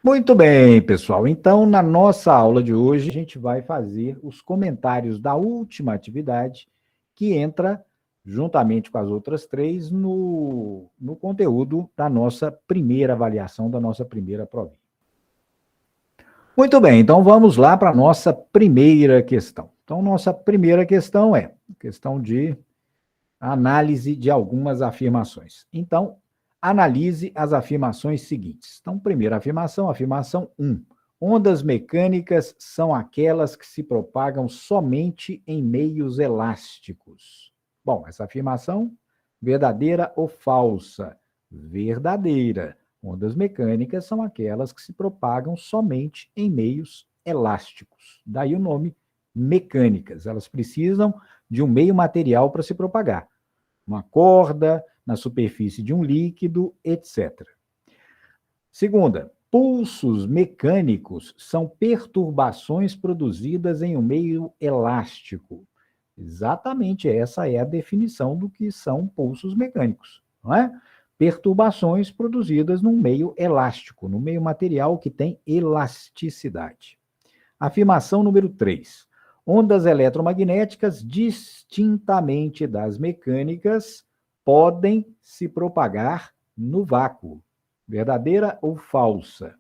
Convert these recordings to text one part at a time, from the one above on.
Muito bem, pessoal. Então, na nossa aula de hoje, a gente vai fazer os comentários da última atividade, que entra, juntamente com as outras três, no conteúdo da nossa primeira avaliação, da nossa primeira provinha. Muito bem, então vamos lá para a nossa primeira questão. Então, nossa primeira questão é questão de análise de algumas afirmações. Então, analise as afirmações seguintes. Então, primeira afirmação, afirmação 1. Ondas mecânicas são aquelas que se propagam somente em meios elásticos. Bom, essa afirmação, verdadeira ou falsa? Verdadeira. Ondas mecânicas são aquelas que se propagam somente em meios elásticos. Daí o nome mecânicas. Elas precisam de um meio material para se propagar. Uma corda, na superfície de um líquido, etc. Segunda, pulsos mecânicos são perturbações produzidas em um meio elástico. Exatamente essa é a definição do que são pulsos mecânicos, não é? Perturbações produzidas num meio elástico, no meio material que tem elasticidade. Afirmação número 3. Ondas eletromagnéticas, distintamente das mecânicas, podem se propagar no vácuo. Verdadeira ou falsa?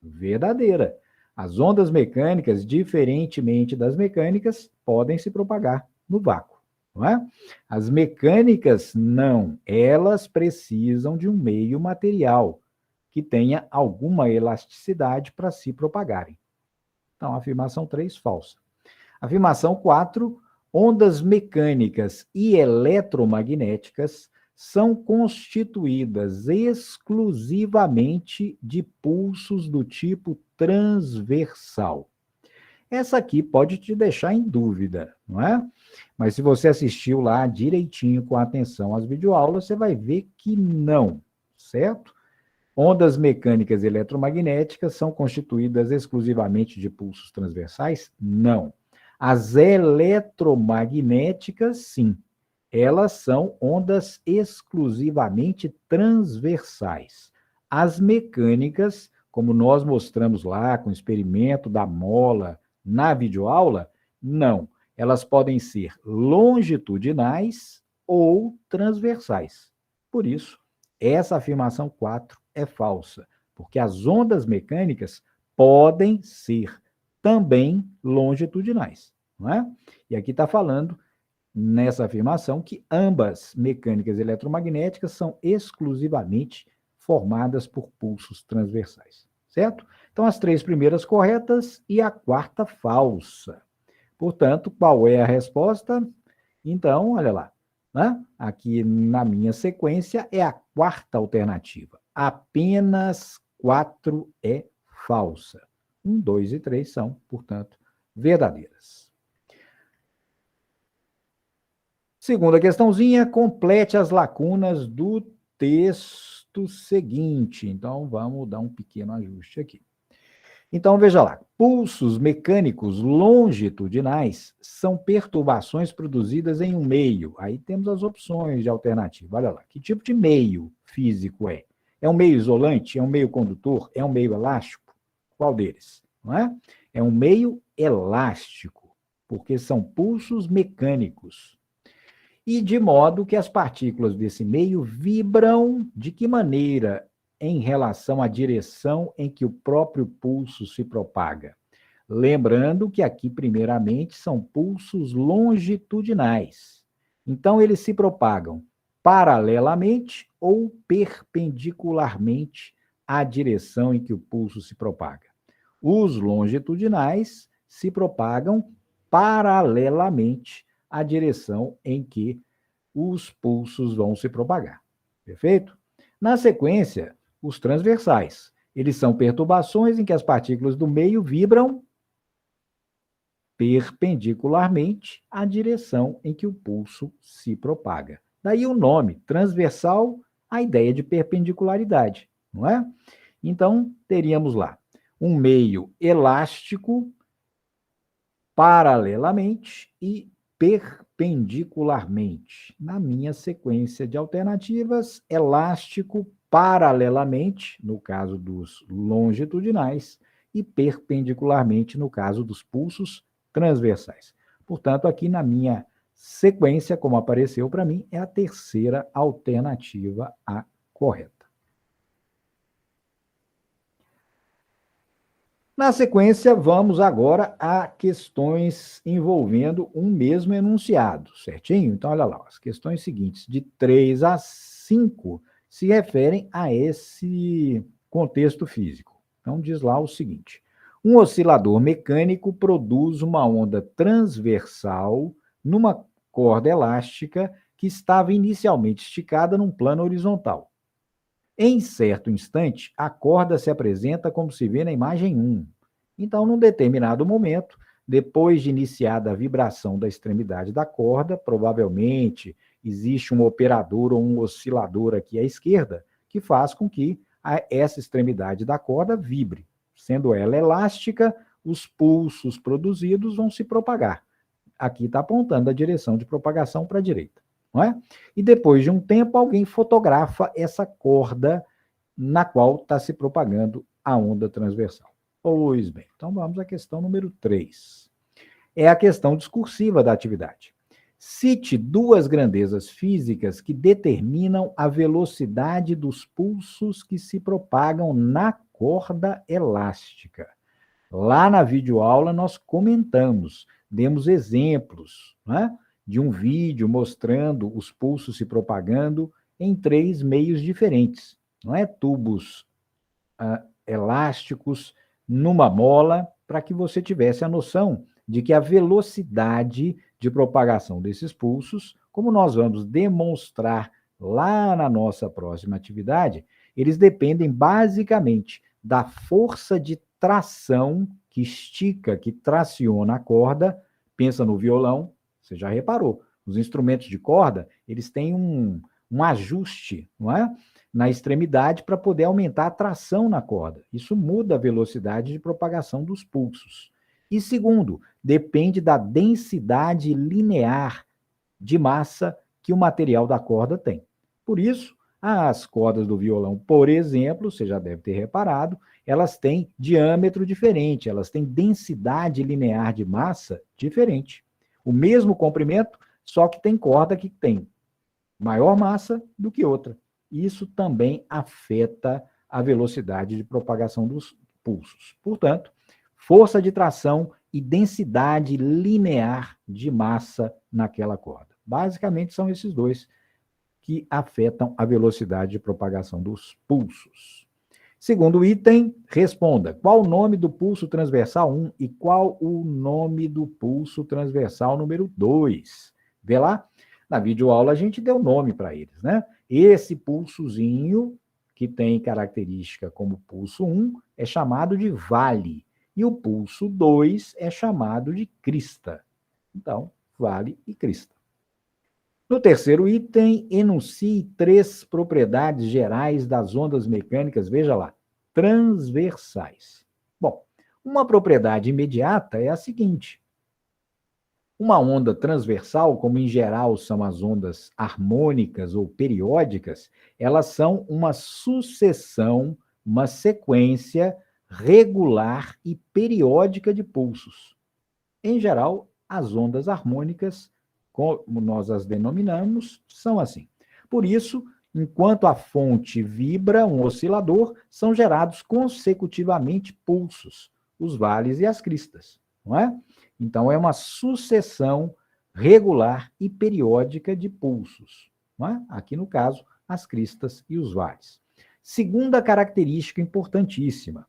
Verdadeira. As ondas mecânicas, diferentemente das mecânicas, podem se propagar no vácuo, não é? As mecânicas, não. Elas precisam de um meio material que tenha alguma elasticidade para se propagarem. Então, afirmação 3, falsa. Afirmação 4, ondas mecânicas e eletromagnéticas são constituídas exclusivamente de pulsos do tipo transversal. Essa aqui pode te deixar em dúvida, não é? Mas se você assistiu lá direitinho, com atenção às videoaulas, você vai ver que não, certo? Ondas mecânicas e eletromagnéticas são constituídas exclusivamente de pulsos transversais? Não. As eletromagnéticas, sim. Elas são ondas exclusivamente transversais. As mecânicas, como nós mostramos lá com o experimento da mola na videoaula, não. Elas podem ser longitudinais ou transversais. Por isso, essa afirmação 4 é falsa, porque as ondas mecânicas podem ser também longitudinais, não é? E aqui está falando, nessa afirmação, que ambas, mecânicas e eletromagnéticas, são exclusivamente formadas por pulsos transversais, certo? Então, as três primeiras corretas e a quarta falsa. Portanto, qual é a resposta? Então, olha lá, né? Aqui na minha sequência é a quarta alternativa. Apenas 4 é falsa. 1, 2 e 3 são, portanto, verdadeiras. Segunda questãozinha, complete as lacunas do texto seguinte. Então, vamos dar um pequeno ajuste aqui. Então, veja lá, pulsos mecânicos longitudinais são perturbações produzidas em um meio. Aí temos as opções de alternativa. Olha lá, que tipo de meio físico é? É um meio isolante? É um meio condutor? É um meio elástico? Qual deles? Não é? É um meio elástico, porque são pulsos mecânicos. E de modo que as partículas desse meio vibram de que maneira em relação à direção em que o próprio pulso se propaga? Lembrando que aqui, primeiramente, são pulsos longitudinais. Então, eles se propagam paralelamente ou perpendicularmente à direção em que o pulso se propaga. Os longitudinais se propagam paralelamente à direção em que os pulsos vão se propagar. Perfeito? Na sequência, os transversais. Eles são perturbações em que as partículas do meio vibram perpendicularmente à direção em que o pulso se propaga. Daí o nome, transversal, a ideia de perpendicularidade, não é? Então, teríamos lá um meio elástico paralelamente e perpendicularmente. Na minha sequência de alternativas, elástico paralelamente, no caso dos longitudinais, e perpendicularmente, no caso dos pulsos transversais. Portanto, aqui na minha sequência, como apareceu para mim, é a terceira alternativa a correta. Na sequência, vamos agora a questões envolvendo um mesmo enunciado, certinho? Então, olha lá, as questões seguintes, de 3 a 5, se referem a esse contexto físico. Então, diz lá o seguinte: um oscilador mecânico produz uma onda transversal numa corda elástica que estava inicialmente esticada num plano horizontal. Em certo instante, a corda se apresenta como se vê na imagem 1. Então, num determinado momento, depois de iniciada a vibração da extremidade da corda, provavelmente existe um operador ou um oscilador aqui à esquerda, que faz com que essa extremidade da corda vibre. Sendo ela elástica, os pulsos produzidos vão se propagar. Aqui está apontando a direção de propagação para a direita. Não é? E depois de um tempo, alguém fotografa essa corda na qual está se propagando a onda transversal. Pois bem, então vamos à questão número 3. É a questão discursiva da atividade. Cite duas grandezas físicas que determinam a velocidade dos pulsos que se propagam na corda elástica. Lá na videoaula nós comentamos, demos exemplos, né, de um vídeo mostrando os pulsos se propagando em 3 meios diferentes. Não é? Tubos elásticos numa mola, para que você tivesse a noção de que a velocidade de propagação desses pulsos, como nós vamos demonstrar lá na nossa próxima atividade, eles dependem basicamente da força de tração que estica, que traciona a corda. Pensa no violão, você já reparou, os instrumentos de corda, eles têm um ajuste, não é? Na extremidade para poder aumentar a tração na corda. Isso muda a velocidade de propagação dos pulsos. E segundo, depende da densidade linear de massa que o material da corda tem. Por isso, as cordas do violão, por exemplo, você já deve ter reparado, elas têm diâmetro diferente, elas têm densidade linear de massa diferente. O mesmo comprimento, só que tem corda que tem maior massa do que outra. Isso também afeta a velocidade de propagação dos pulsos. Portanto, força de tração e densidade linear de massa naquela corda. Basicamente, são esses dois que afetam a velocidade de propagação dos pulsos. Segundo item, responda: qual o nome do pulso transversal 1 e qual o nome do pulso transversal número 2? Vê lá? Na videoaula a gente deu nome para eles, né? Esse pulsozinho, que tem característica como pulso 1, é chamado de vale, e o pulso 2 é chamado de crista. Então, vale e crista. No terceiro item, enuncie 3 propriedades gerais das ondas mecânicas, veja lá, transversais. Bom, uma propriedade imediata é a seguinte: uma onda transversal, como em geral são as ondas harmônicas ou periódicas, elas são uma sucessão, uma sequência regular e periódica de pulsos. Em geral, as ondas harmônicas, como nós as denominamos, são assim. Por isso, enquanto a fonte vibra um oscilador, são gerados consecutivamente pulsos, os vales e as cristas, não é? Então, é uma sucessão regular e periódica de pulsos, não é? Aqui, no caso, as cristas e os vales. Segunda característica importantíssima: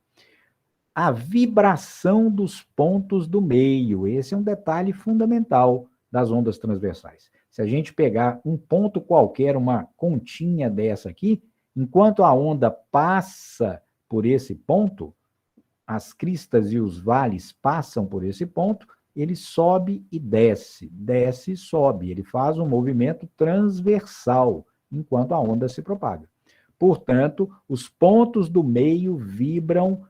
a vibração dos pontos do meio. Esse é um detalhe fundamental das ondas transversais. Se a gente pegar um ponto qualquer, uma continha dessa aqui, enquanto a onda passa por esse ponto, as cristas e os vales passam por esse ponto, ele sobe e desce, desce e sobe. Ele faz um movimento transversal enquanto a onda se propaga. Portanto, os pontos do meio vibram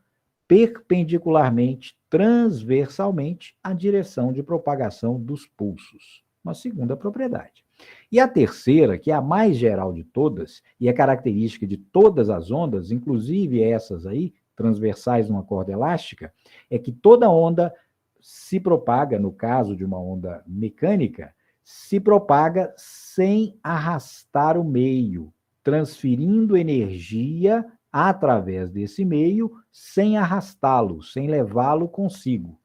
perpendicularmente, transversalmente, à direção de propagação dos pulsos. Uma segunda propriedade. E a terceira, que é a mais geral de todas, e é característica de todas as ondas, inclusive essas aí, transversais numa corda elástica, é que toda onda se propaga, no caso de uma onda mecânica, se propaga sem arrastar o meio, transferindo energia através desse meio, sem arrastá-lo, sem levá-lo consigo.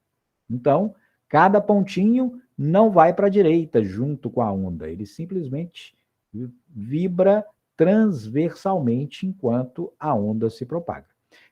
Então, cada pontinho não vai para a direita junto com a onda, ele simplesmente vibra transversalmente enquanto a onda se propaga.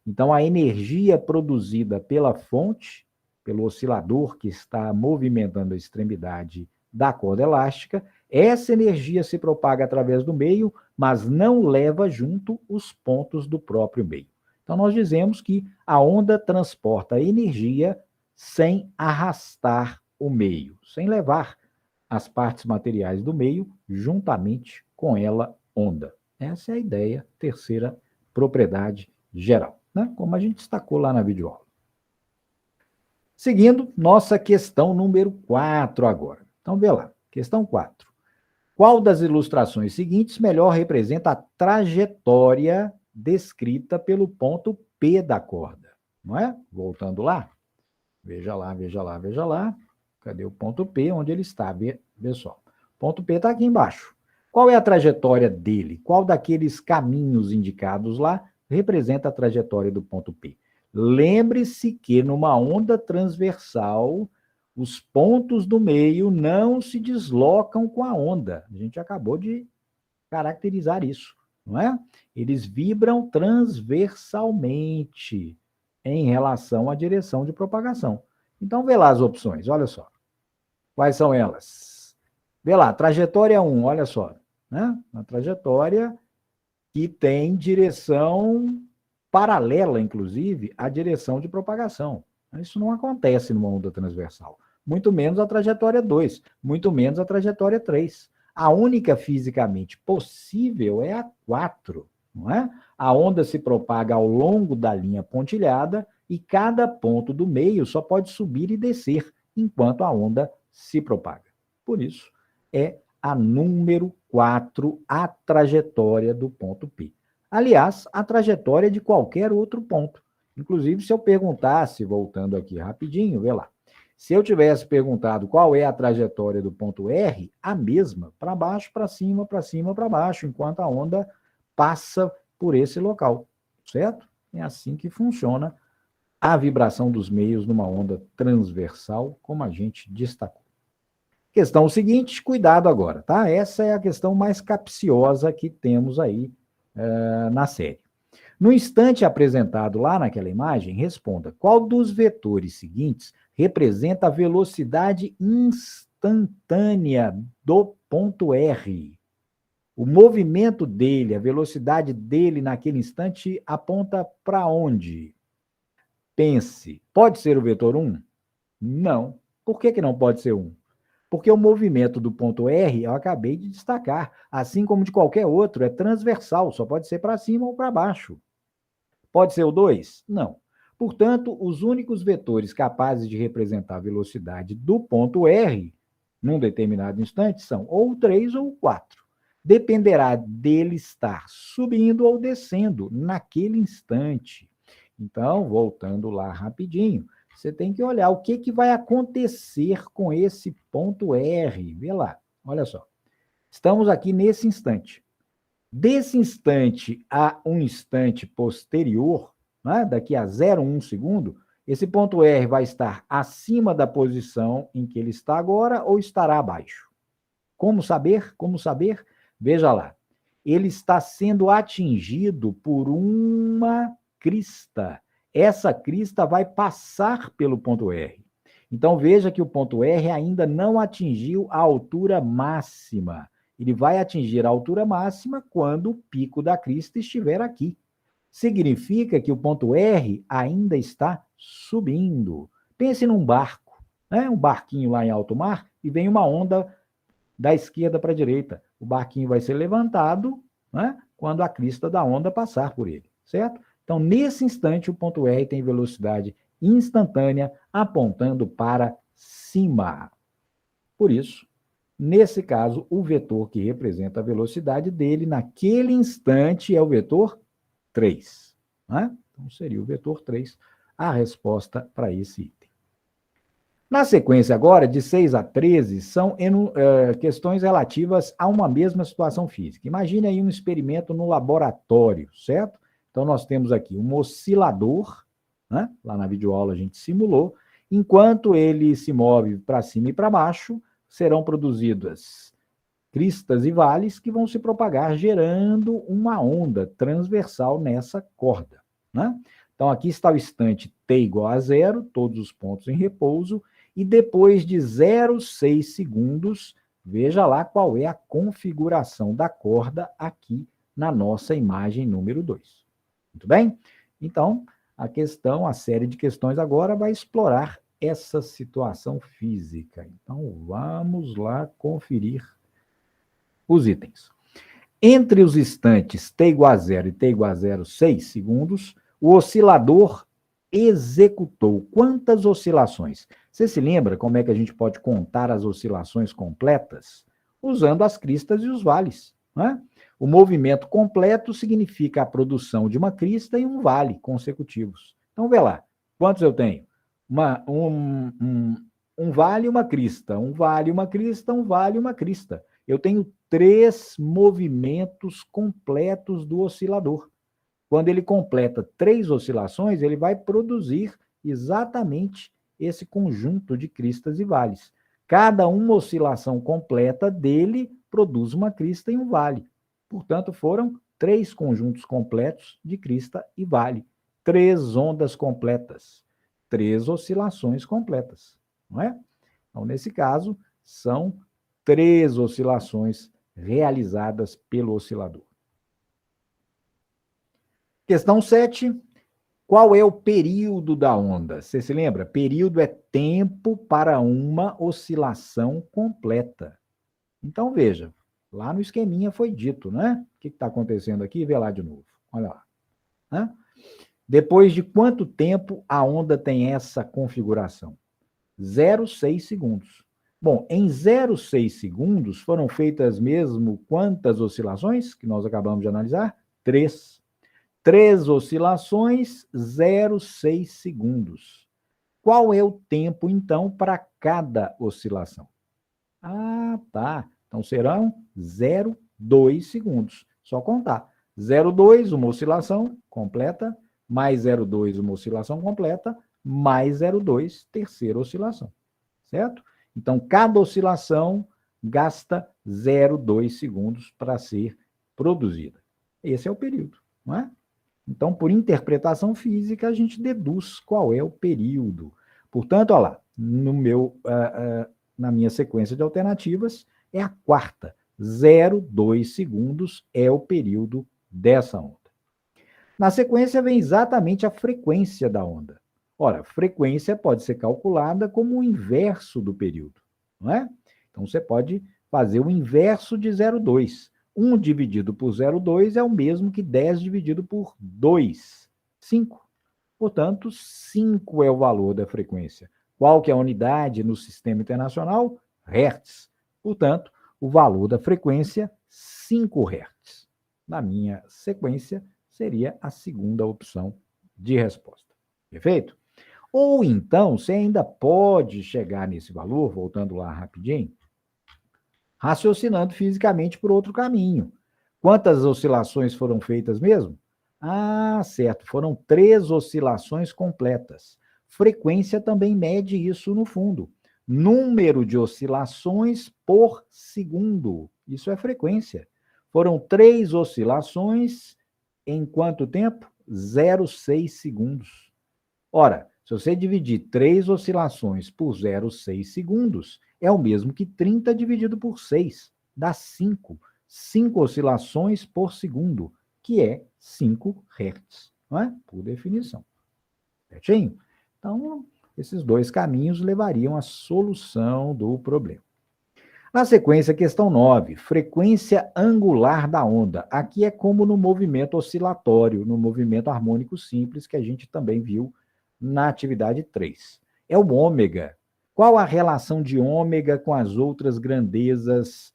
Então, a energia produzida pela fonte, pelo oscilador que está movimentando a extremidade da corda elástica, essa energia se propaga através do meio, mas não leva junto os pontos do próprio meio. Então, nós dizemos que a onda transporta energia sem arrastar o meio, sem levar as partes materiais do meio juntamente com ela, onda. Essa é a ideia, terceira propriedade geral, né? Como a gente destacou lá na videoaula. Seguindo, nossa questão número 4 agora. Então, vê lá, questão 4. Qual das ilustrações seguintes melhor representa a trajetória descrita pelo ponto P da corda? Não é? Voltando lá. Veja lá, veja lá, veja lá. Cadê o ponto P? Onde ele está? Vê só. O ponto P está aqui embaixo. Qual é a trajetória dele? Qual daqueles caminhos indicados lá representa a trajetória do ponto P? Lembre-se que numa onda transversal, os pontos do meio não se deslocam com a onda. A gente acabou de caracterizar isso, não é? Eles vibram transversalmente em relação à direção de propagação. Então, vê lá as opções, olha só. Quais são elas? Vê lá, trajetória 1, olha só. Né? Uma trajetória que tem direção paralela, inclusive, à direção de propagação. Isso não acontece numa onda transversal. Muito menos a trajetória 2, muito menos a trajetória 3. A única fisicamente possível é a 4, não é? A onda se propaga ao longo da linha pontilhada e cada ponto do meio só pode subir e descer enquanto a onda se propaga. Por isso, é a número 4, a trajetória do ponto P. Aliás, a trajetória de qualquer outro ponto. Inclusive, se eu perguntasse, voltando aqui rapidinho, vê lá. Se eu tivesse perguntado qual é a trajetória do ponto R, a mesma, para baixo, para cima, para baixo, enquanto a onda passa por esse local, certo? É assim que funciona a vibração dos meios numa onda transversal, como a gente destacou. Questão seguinte, cuidado agora, tá? Essa é a questão mais capciosa que temos aí na série. No instante apresentado lá naquela imagem, responda: qual dos vetores seguintes representa a velocidade instantânea do ponto R? O movimento dele, a velocidade dele naquele instante aponta para onde? Pense. Pode ser o vetor 1? Não. Por que não pode ser 1? Porque o movimento do ponto R, eu acabei de destacar, assim como de qualquer outro, é transversal, só pode ser para cima ou para baixo. Pode ser o 2? Não. Portanto, os únicos vetores capazes de representar a velocidade do ponto R, num determinado instante, são ou 3 ou 4. Dependerá dele estar subindo ou descendo naquele instante. Então, voltando lá rapidinho, você tem que olhar o que vai acontecer com esse ponto R. Vê lá, olha só. Estamos aqui nesse instante. Desse instante a um instante posterior, né, daqui a 0,1 segundo, esse ponto R vai estar acima da posição em que ele está agora ou estará abaixo? Como saber? Como saber? Veja lá. Ele está sendo atingido por uma crista. Essa crista vai passar pelo ponto R. Então, veja que o ponto R ainda não atingiu a altura máxima. Ele vai atingir a altura máxima quando o pico da crista estiver aqui. Significa que o ponto R ainda está subindo. Pense num barco, né? Um barquinho lá em alto mar e vem uma onda da esquerda para a direita. O barquinho vai ser levantado, né, quando a crista da onda passar por ele, certo? Então, nesse instante, o ponto R tem velocidade instantânea apontando para cima. Por isso, Nesse caso, o vetor que representa a velocidade dele naquele instante é o vetor 3. Né? Então, seria o vetor 3 a resposta para esse item. Na sequência agora, de 6 a 13, são questões relativas a uma mesma situação física. Imagine aí um experimento no laboratório, certo? Então, nós temos aqui um oscilador, né? Lá na videoaula a gente simulou. Enquanto ele se move para cima e para baixo, serão produzidas cristas e vales que vão se propagar, gerando uma onda transversal nessa corda. Né? Então, aqui está o instante t igual a 0, todos os pontos em repouso, e depois de 0,6 segundos, veja lá qual é a configuração da corda aqui na nossa imagem número 2. Muito bem? Então, a série de questões agora vai explorar essa situação física. Então, vamos lá conferir os itens. Entre os instantes t igual a 0 e t igual a 0,6 segundos, o oscilador executou quantas oscilações? Você se lembra como é que a gente pode contar as oscilações completas? Usando as cristas e os vales. Né? O movimento completo significa a produção de uma crista e um vale consecutivos. Então, vê lá, quantos eu tenho? Um vale e uma crista, um vale e uma crista, um vale e uma crista. Eu tenho 3 movimentos completos do oscilador. Quando ele completa 3 oscilações, ele vai produzir exatamente esse conjunto de cristas e vales. Cada uma oscilação completa dele produz uma crista e um vale. Portanto, foram 3 conjuntos completos de crista e vale. 3 ondas completas. 3 oscilações completas. Não é? Então, nesse caso, são 3 oscilações realizadas pelo oscilador. Questão 7. Qual é o período da onda? Você se lembra? Período é tempo para uma oscilação completa. Então, veja, lá no esqueminha foi dito, né? O que está acontecendo aqui? Vê lá de novo. Olha lá. Né? Depois de quanto tempo a onda tem essa configuração? 0,6 segundos. Bom, em 0,6 segundos foram feitas mesmo quantas oscilações que nós acabamos de analisar? 3. 3 oscilações, 0,6 segundos. Qual é o tempo, então, para cada oscilação? Ah, tá. Então, serão 0,2 segundos. Só contar. 0,2, uma oscilação completa, mais 0,2, uma oscilação completa, mais 0,2, terceira oscilação. Certo? Então, cada oscilação gasta 0,2 segundos para ser produzida. Esse é o período, não é? Então, por interpretação física, a gente deduz qual é o período. Portanto, olha lá, na minha sequência de alternativas, é a quarta. 0,2 segundos é o período dessa onda. Na sequência, vem exatamente a frequência da onda. Ora, frequência pode ser calculada como o inverso do período, não é? Então, você pode fazer o inverso de 0,2. 1 dividido por 0,2 é o mesmo que 10 dividido por 2, 5. Portanto, 5 é o valor da frequência. Qual que é a unidade no sistema internacional? Hertz. Portanto, o valor da frequência, 5 Hz. Na minha sequência, seria a segunda opção de resposta. Perfeito? Ou então, você ainda pode chegar nesse valor, voltando lá rapidinho, raciocinando fisicamente por outro caminho. Quantas oscilações foram feitas mesmo? Ah, certo, foram 3 oscilações completas. Frequência também mede isso no fundo. Número de oscilações por segundo. Isso é frequência. Foram 3 oscilações em quanto tempo? 0,6 segundos. Ora, se você dividir 3 oscilações por 0,6 segundos, é o mesmo que 30 dividido por 6, dá 5. 5 oscilações por segundo, que é 5 Hz, não é? Por definição. Certinho? Então, esses 2 caminhos levariam à solução do problema. Na sequência, questão 9, frequência angular da onda. Aqui é como no movimento oscilatório, no movimento harmônico simples, que a gente também viu na atividade 3. É o ômega. Qual a relação de ômega com as outras grandezas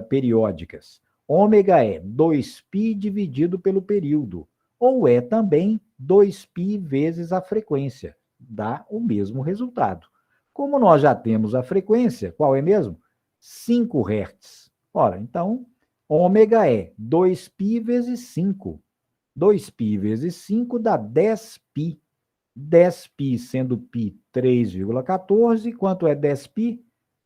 periódicas? Ômega é 2π dividido pelo período, ou é também 2π vezes a frequência. Dá o mesmo resultado. Como nós já temos a frequência, qual é mesmo? 5 Hz. Ora, então, ômega é 2π vezes 5. 2π vezes 5 dá 10π. 10π sendo π 3,14, quanto é 10π?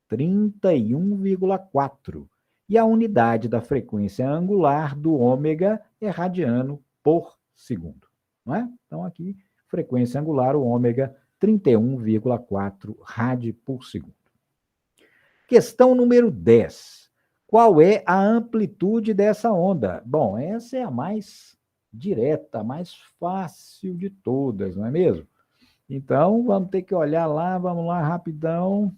31,4. E a unidade da frequência angular do ômega é radiano por segundo. Não é? Então, aqui, frequência angular, o ômega, 31,4 rádio por segundo. Questão número 10. Qual é a amplitude dessa onda? Bom, essa é a mais direta, a mais fácil de todas, não é mesmo? Então, vamos ter que olhar lá, vamos lá, rapidão,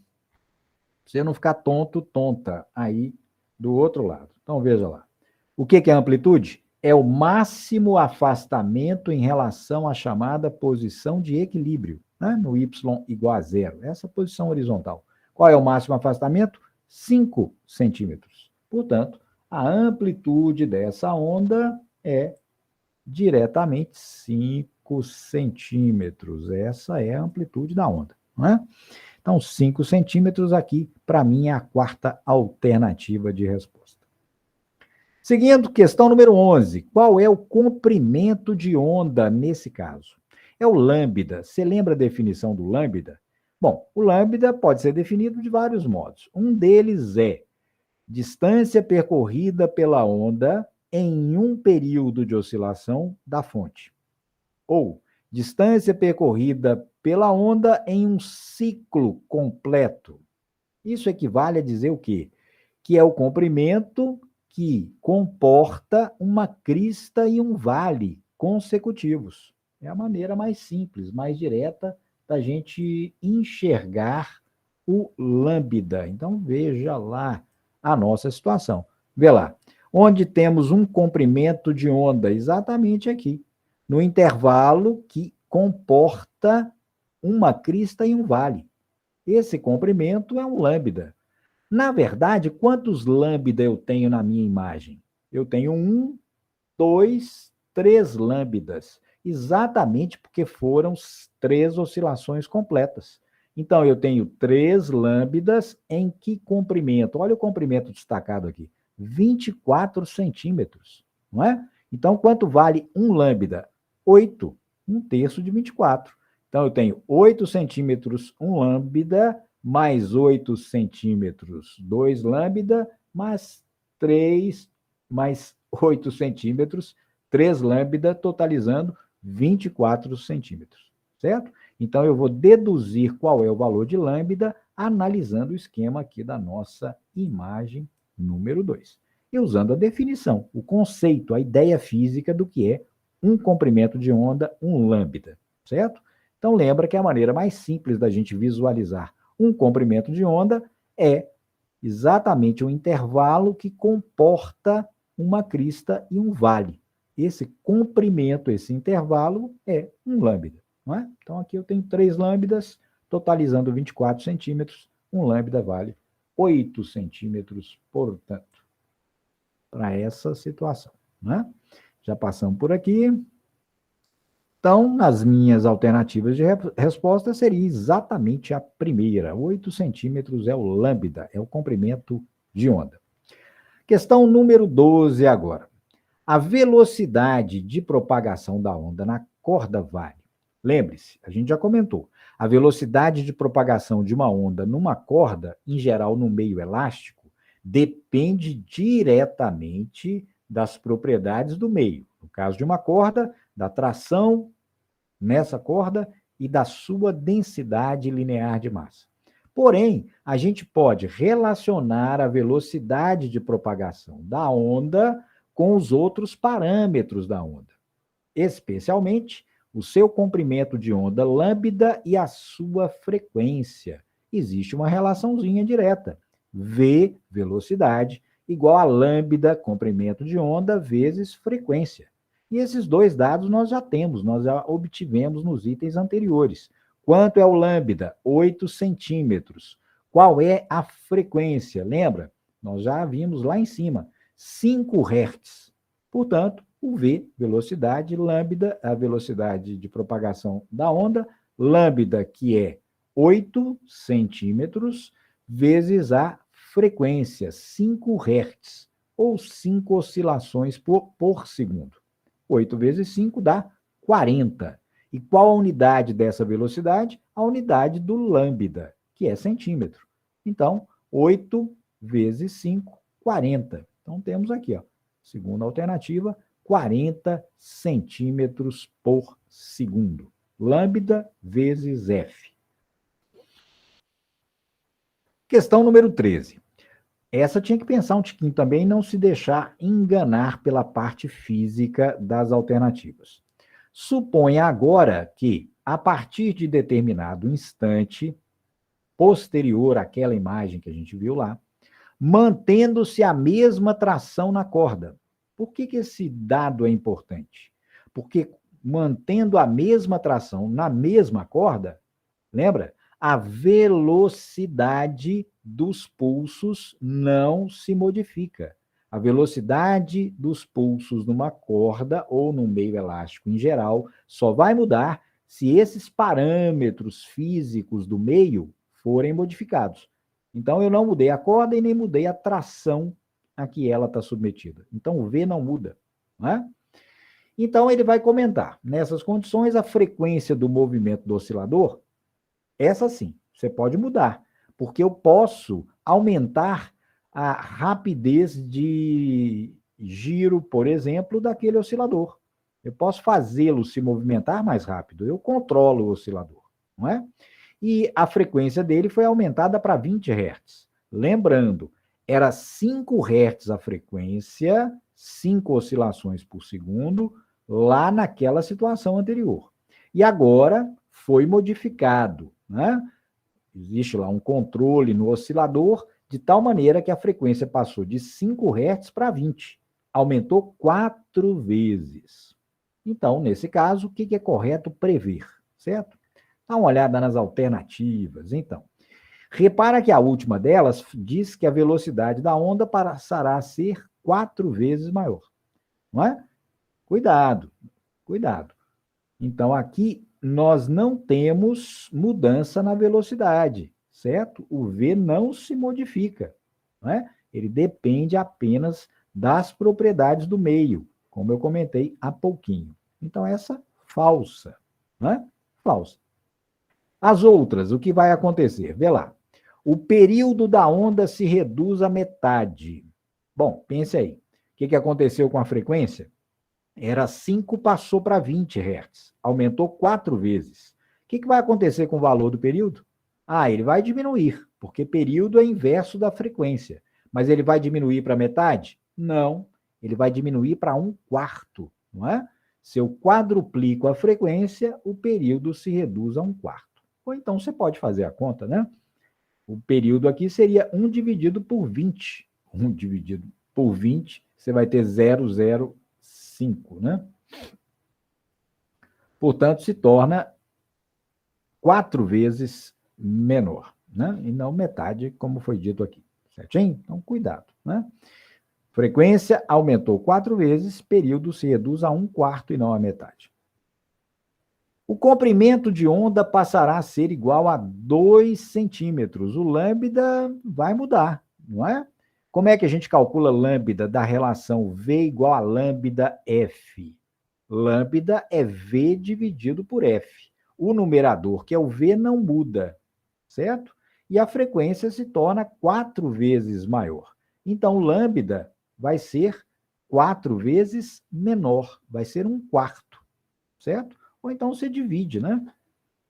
pra você não ficar tonto, tonta, aí do outro lado. Então, veja lá. O que é amplitude? É o máximo afastamento em relação à chamada posição de equilíbrio, né? No y igual a 0, essa posição horizontal. Qual é o máximo afastamento? 5 centímetros. Portanto, a amplitude dessa onda é diretamente 5 centímetros. Essa é a amplitude da onda, não é? Então, 5 centímetros aqui, para mim, é a quarta alternativa de resposta. Seguindo, questão número 11. Qual é o comprimento de onda nesse caso? É o lambda. Você lembra a definição do lambda? Bom, o lambda pode ser definido de vários modos. Um deles é distância percorrida pela onda em um período de oscilação da fonte. Ou distância percorrida pela onda em um ciclo completo. Isso equivale a dizer o quê? Que é o comprimento que comporta uma crista e um vale consecutivos. É a maneira mais simples, mais direta da gente enxergar o lambda. Então, veja lá a nossa situação. Vê lá. Onde temos um comprimento de onda? Exatamente aqui. No intervalo que comporta uma crista e um vale. Esse comprimento é um lambda. Na verdade, quantos lambda eu tenho na minha imagem? Eu tenho 1, 2, 3 lambdas, exatamente porque foram 3 oscilações completas. Então, eu tenho 3 lambdas em que comprimento? Olha o comprimento destacado aqui, 24 centímetros, não é? Então, quanto vale um lambda? 8, 1/3 de 24. Então, eu tenho 8 centímetros, um lambda, mais 8 centímetros, 2 lambda, mais 3, mais 8 centímetros, 3 lambda, totalizando 24 centímetros, certo? Então, eu vou deduzir qual é o valor de lambda, analisando o esquema aqui da nossa imagem número 2. E usando a definição, o conceito, a ideia física do que é um comprimento de onda, um lambda, certo? Então, lembra que a maneira mais simples da gente visualizar um comprimento de onda é exatamente um intervalo que comporta uma crista e um vale. Esse comprimento, esse intervalo, é um lambda, não é? Então, aqui eu tenho 3 lambdas, totalizando 24 centímetros. Um lambda vale 8 centímetros, portanto, para essa situação, não é? Já passamos por aqui. Então, nas minhas alternativas de resposta, seria exatamente a primeira. 8 centímetros é o lambda, é o comprimento de onda. Questão número 12 agora. A velocidade de propagação da onda na corda vale. Lembre-se, a gente já comentou, a velocidade de propagação de uma onda numa corda, em geral no meio elástico, depende diretamente das propriedades do meio. No caso de uma corda, da tração nessa corda e da sua densidade linear de massa. Porém, a gente pode relacionar a velocidade de propagação da onda com os outros parâmetros da onda, especialmente o seu comprimento de onda lambda e a sua frequência. Existe uma relaçãozinha direta. V, velocidade, igual a lambda, comprimento de onda, vezes frequência. E esses dois dados nós já temos, nós já obtivemos nos itens anteriores. Quanto é o lambda? 8 centímetros. Qual é a frequência? Lembra? Nós já vimos lá em cima. 5 Hz. Portanto, o V, velocidade, lambda, a velocidade de propagação da onda, lambda, que é 8 centímetros, vezes a frequência, 5 Hz, ou 5 oscilações por segundo. 8 vezes 5 dá 40. E qual a unidade dessa velocidade? A unidade do lambda, que é centímetro. Então, 8 vezes 5, 40. Então, temos aqui, ó, segunda alternativa, 40 centímetros por segundo. Lambda vezes F. Questão número 13. Essa tinha que pensar um tiquinho também e não se deixar enganar pela parte física das alternativas. Suponha agora que, a partir de determinado instante, posterior àquela imagem que a gente viu lá, mantendo-se a mesma tração na corda. Por que esse dado é importante? Porque mantendo a mesma tração na mesma corda, lembra? A velocidade dos pulsos não se modifica. A velocidade dos pulsos numa corda ou num meio elástico em geral só vai mudar se esses parâmetros físicos do meio forem modificados. Então, eu não mudei a corda e nem mudei a tração a que ela está submetida. Então, o V não muda. Não é? Então, ele vai comentar. Nessas condições, a frequência do movimento do oscilador, essa sim, você pode mudar, porque eu posso aumentar a rapidez de giro, por exemplo, daquele oscilador. Eu posso fazê-lo se movimentar mais rápido. Eu controlo o oscilador, não é? E a frequência dele foi aumentada para 20 Hz. Lembrando, era 5 Hz a frequência, 5 oscilações por segundo, lá naquela situação anterior. E agora foi modificado, né? Existe lá um controle no oscilador, de tal maneira que a frequência passou de 5 Hz para 20. Aumentou 4 vezes. Então, nesse caso, o que é correto prever, certo? Dá uma olhada nas alternativas, então. Repara que a última delas diz que a velocidade da onda passará a ser 4 vezes maior. Não é? Cuidado, cuidado. Então, aqui nós não temos mudança na velocidade, certo? O V não se modifica, não é? Ele depende apenas das propriedades do meio, como eu comentei há pouquinho. Então, essa falsa, não é? Falsa. As outras, o que vai acontecer? Vê lá. O período da onda se reduz à metade. Bom, pense aí. O que aconteceu com a frequência? Era 5, passou para 20 Hz. Aumentou 4 vezes. O que vai acontecer com o valor do período? Ah, ele vai diminuir, porque período é inverso da frequência. Mas ele vai diminuir para metade? Não. Ele vai diminuir para 1/4, não é? Se eu quadruplico a frequência, o período se reduz a 1/4. Ou então você pode fazer a conta, né? O período aqui seria 1 dividido por 20. 1 dividido por 20, você vai ter 0,05, né? Portanto, se torna 4 vezes menor, né? E não metade, como foi dito aqui. Certinho? Então, cuidado, né? Frequência aumentou 4 vezes, período se reduz a 1/4 e não a metade. O comprimento de onda passará a ser igual a 2 centímetros. O lambda vai mudar, não é? Como é que a gente calcula lambda da relação V igual a lambda F? Lambda é V dividido por F. O numerador, que é o V, não muda, certo? E a frequência se torna 4 vezes maior. Então, lambda vai ser 4 vezes menor, vai ser 1/4, certo? Ou então você divide, né?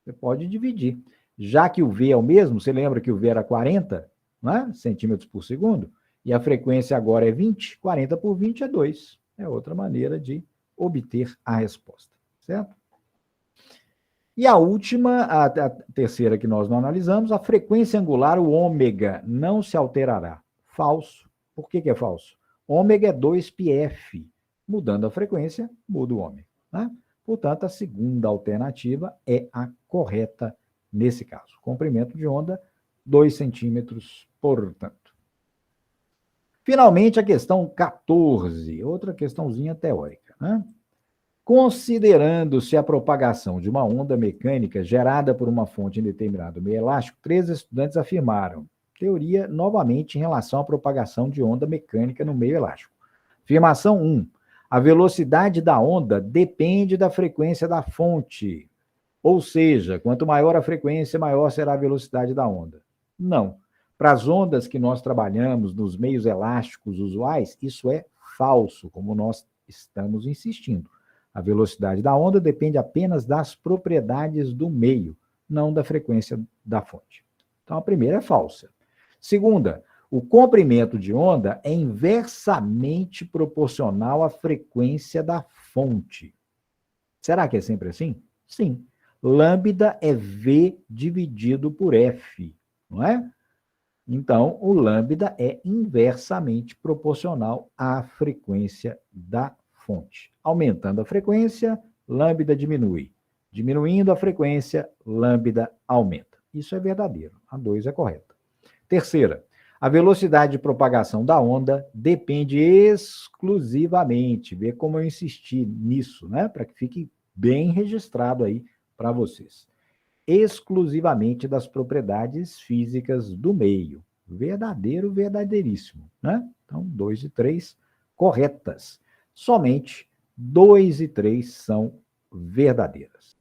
Você pode dividir. Já que o V é o mesmo, você lembra que o V era 40, né? Centímetros por segundo, e a frequência agora é 20, 40 por 20 é 2. É outra maneira de obter a resposta, certo? E a última, a terceira que nós não analisamos, a frequência angular, o ômega, não se alterará. Falso. Por que é falso? Ômega é 2πf. Mudando a frequência, muda o ômega, né? Portanto, a segunda alternativa é a correta nesse caso. Comprimento de onda, 2 centímetros, portanto. Finalmente, a questão 14, outra questãozinha teórica, né? Considerando-se a propagação de uma onda mecânica gerada por uma fonte em determinado meio elástico, 3 estudantes afirmaram teoria novamente em relação à propagação de onda mecânica no meio elástico. Afirmação 1. A velocidade da onda depende da frequência da fonte. Ou seja, quanto maior a frequência, maior será a velocidade da onda. Não. Para as ondas que nós trabalhamos nos meios elásticos usuais, isso é falso, como nós estamos insistindo. A velocidade da onda depende apenas das propriedades do meio, não da frequência da fonte. Então, a primeira é falsa. Segunda, o comprimento de onda é inversamente proporcional à frequência da fonte. Será que é sempre assim? Sim. Lambda é V dividido por F, não é? Então, o lambda é inversamente proporcional à frequência da fonte. Aumentando a frequência, lambda diminui. Diminuindo a frequência, lambda aumenta. Isso é verdadeiro. A 2 é correta. Terceira, a velocidade de propagação da onda depende exclusivamente, vê como eu insisti nisso, né? Para que fique bem registrado aí para vocês. Exclusivamente das propriedades físicas do meio. Verdadeiro, verdadeiríssimo, né? Então, 2 e 3 corretas. Somente 2 e 3 são verdadeiras.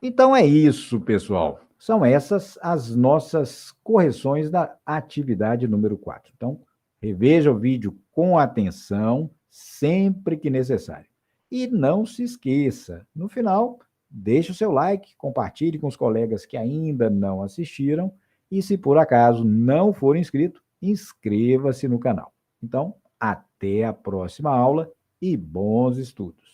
Então é isso, pessoal. São essas as nossas correções da atividade número 4. Então, reveja o vídeo com atenção, sempre que necessário. E não se esqueça, no final, deixe o seu like, compartilhe com os colegas que ainda não assistiram e, se por acaso não for inscrito, inscreva-se no canal. Então, até a próxima aula e bons estudos.